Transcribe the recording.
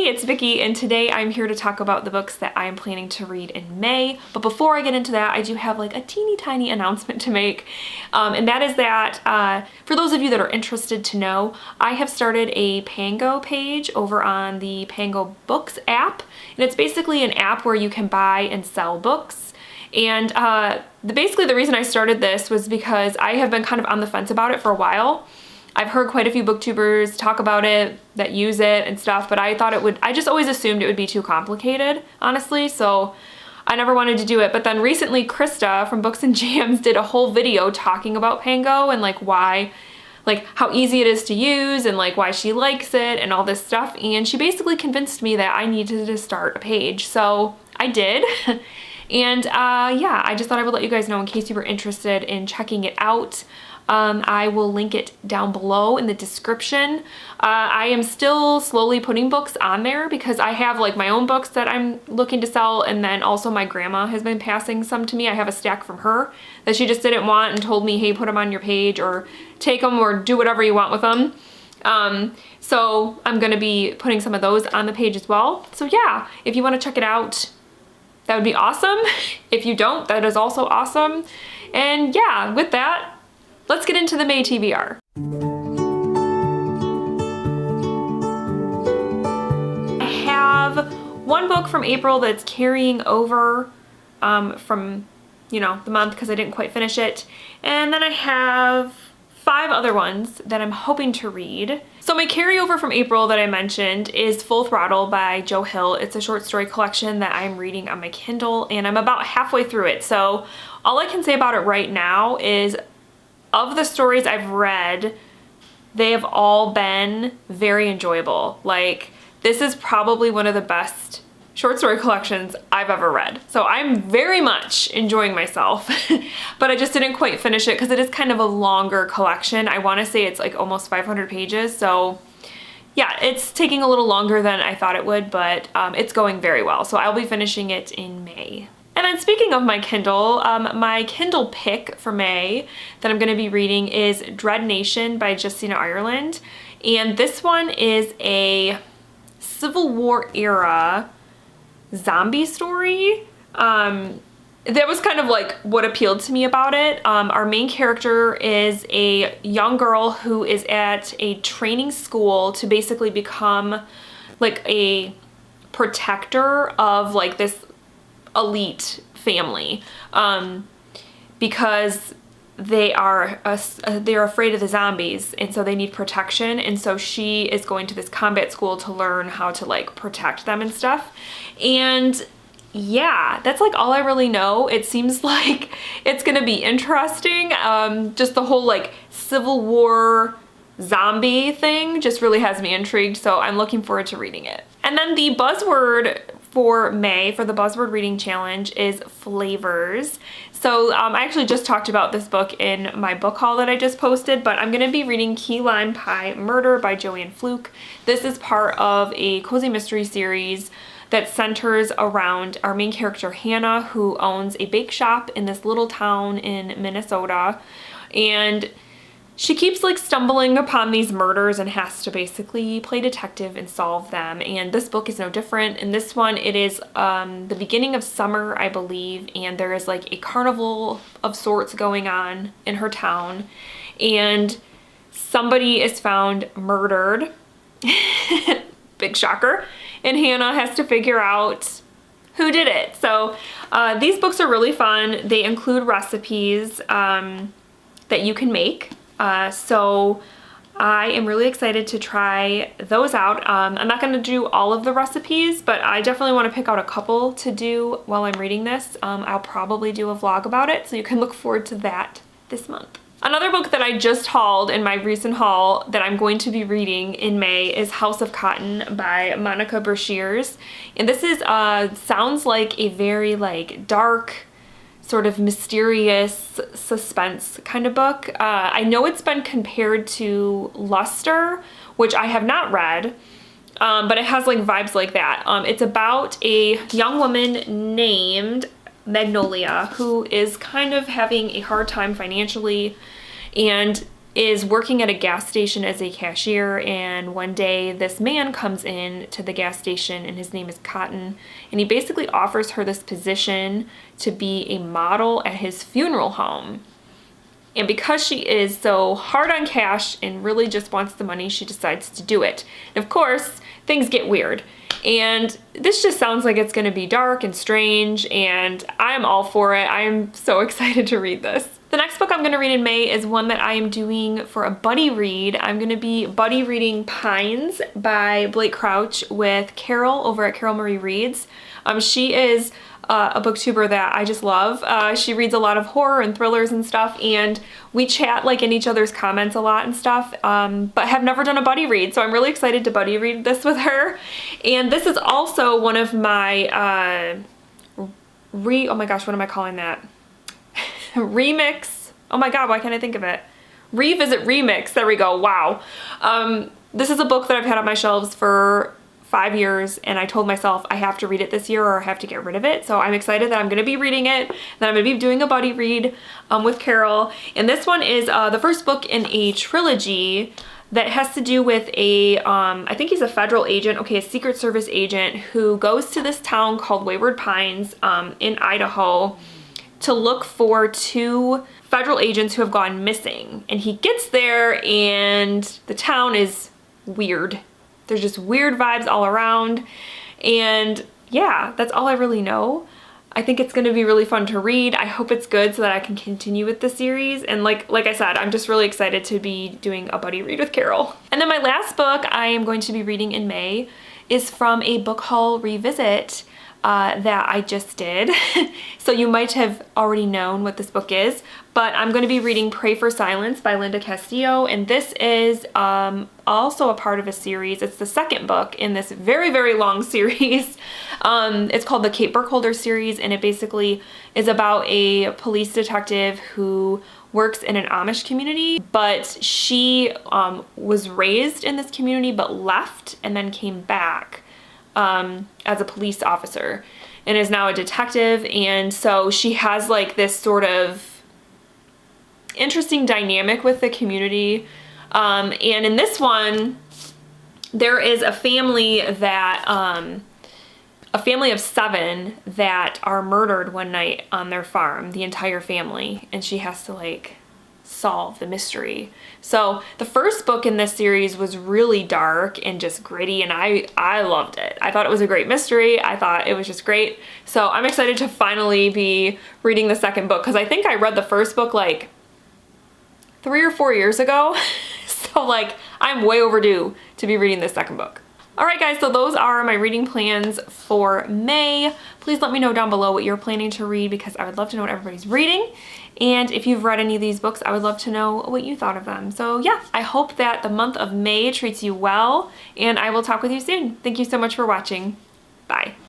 it's Vicky, and today I'm here to talk about the books that I am planning to read in May. But before I get into that, I do have like a teeny tiny announcement to make, and that is that for those of you that are interested to know, I have started a Pango page over on the Pango Books app, and it's basically an app where you can buy and sell books. And basically the reason I started this was because I have been kind of on the fence about it for a while. I've heard quite a few booktubers talk about it that use it and stuff, but I just always assumed it would be too complicated, honestly, so I never wanted to do it. But then recently Krista from Books and Jams did a whole video talking about Pango and how easy it is to use and why she likes it and all this stuff, and she basically convinced me that I needed to start a page, so I did. And yeah, I just thought I would let you guys know in case you were interested in checking it out. I will link it down below in the description. I am still slowly putting books on there because I have my own books that I'm looking to sell, and then also my grandma has been passing some to me. I have a stack from her that she just didn't want and told me, hey, put them on your page or take them or do whatever you want with them. So I'm gonna be putting some of those on the page as well. So yeah, if you want to check it out, that would be awesome. If you don't, that is also awesome. And yeah, with that, let's get into the May TBR. I have one book from April that's carrying over from, the month because I didn't quite finish it. And then I have 5 other ones that I'm hoping to read. So my carryover from April that I mentioned is Full Throttle by Joe Hill. It's a short story collection that I'm reading on my Kindle, and I'm about halfway through it. So all I can say about it right now is, of the stories I've read, they have all been very enjoyable. This is probably one of the best short story collections I've ever read. So I'm very much enjoying myself, but I just didn't quite finish it because it is kind of a longer collection. I want to say it's almost 500 pages. So yeah, it's taking a little longer than I thought it would, but it's going very well. So I'll be finishing it in May. And then speaking of my Kindle pick for May that I'm going to be reading is Dread Nation by Justina Ireland. And this one is a Civil War era zombie story. That was kind of what appealed to me about it. Our main character is a young girl who is at a training school to basically become a protector of this elite family, because they're afraid of the zombies, and so they need protection, and so she is going to this combat school to learn how to protect them and stuff. And yeah, that's all I really know. It seems like it's gonna be interesting. Just the whole Civil War zombie thing just really has me intrigued, so I'm looking forward to reading it. And then the buzzword for May for the Buzzword Reading Challenge is flavors. So I actually just talked about this book in my book haul that I just posted, but I'm going to be reading Key Lime Pie Murder by Joanne Fluke. This is part of a cozy mystery series that centers around our main character Hannah, who owns a bake shop in this little town in Minnesota, and she keeps stumbling upon these murders and has to basically play detective and solve them. And this book is no different. In this one, it is the beginning of summer, I believe, and there is a carnival of sorts going on in her town, and somebody is found murdered. Big shocker. And Hannah has to figure out who did it. So these books are really fun. They include recipes that you can make. So I am really excited to try those out. I'm not going to do all of the recipes, but I definitely want to pick out a couple to do while I'm reading this. I'll probably do a vlog about it, so you can look forward to that this month. Another book that I just hauled in my recent haul that I'm going to be reading in May is House of Cotton by Monica Brashears. And this is sounds like a very dark, sort of mysterious suspense kind of book. I know it's been compared to Luster, which I have not read, but it has vibes like that. It's about a young woman named Magnolia who is kind of having a hard time financially, and is working at a gas station as a cashier, and one day this man comes in to the gas station and his name is Cotton, and he basically offers her this position to be a model at his funeral home. And because she is so hard on cash and really just wants the money, she decides to do it. And of course, things get weird. And this just sounds like it's gonna be dark and strange, and I'm all for it. I am so excited to read this. The next book I'm gonna read in May is one that I am doing for a buddy read. I'm gonna be buddy reading Pines by Blake Crouch with Carol over at Carol Marie Reads. She is a booktuber that I just love. She reads a lot of horror and thrillers and stuff, and we chat like in each other's comments a lot and stuff, but have never done a buddy read, so I'm really excited to buddy read this with her. And this is also one of my oh my gosh, what am I calling that? Remix. Oh my god, why can't I think of it? Revisit remix. There we go. Wow. This is a book that I've had on my shelves for 5 years, and I told myself I have to read it this year or I have to get rid of it. So I'm excited that I'm going to be reading it, that I'm going to be doing a buddy read with Carol. And this one is the first book in a trilogy that has to do with a, I think he's a federal agent, okay, a Secret Service agent who goes to this town called Wayward Pines in Idaho to look for 2 federal agents who have gone missing. And he gets there and the town is weird. There's just weird vibes all around. And yeah, that's all I really know. I think it's gonna be really fun to read. I hope it's good so that I can continue with the series. And like I said, I'm just really excited to be doing a buddy read with Carol. And then my last book I am going to be reading in May is from a book haul revisit that I just did. So you might have already known what this book is, but I'm going to be reading Pray for Silence by Linda Castillo, and this is also a part of a series. It's the second book in this very, very long series. It's called the Kate Burkholder series, and it basically is about a police detective who works in an Amish community, but she was raised in this community but left and then came back as a police officer and is now a detective. And so she has like this sort of interesting dynamic with the community. And in this one, there is a family that, a family of 7 that are murdered one night on their farm, the entire family, and she has to like solve the mystery. So the first book in this series was really dark and just gritty, and I loved it. I thought it was a great mystery. I thought it was just great. So I'm excited to finally be reading the second book, because I think I read the first book like 3 or 4 years ago. So like I'm way overdue to be reading this second book. Alright guys, so those are my reading plans for May. Please let me know down below what you're planning to read, because I would love to know what everybody's reading. And if you've read any of these books, I would love to know what you thought of them. So yeah, I hope that the month of May treats you well, and I will talk with you soon. Thank you so much for watching. Bye.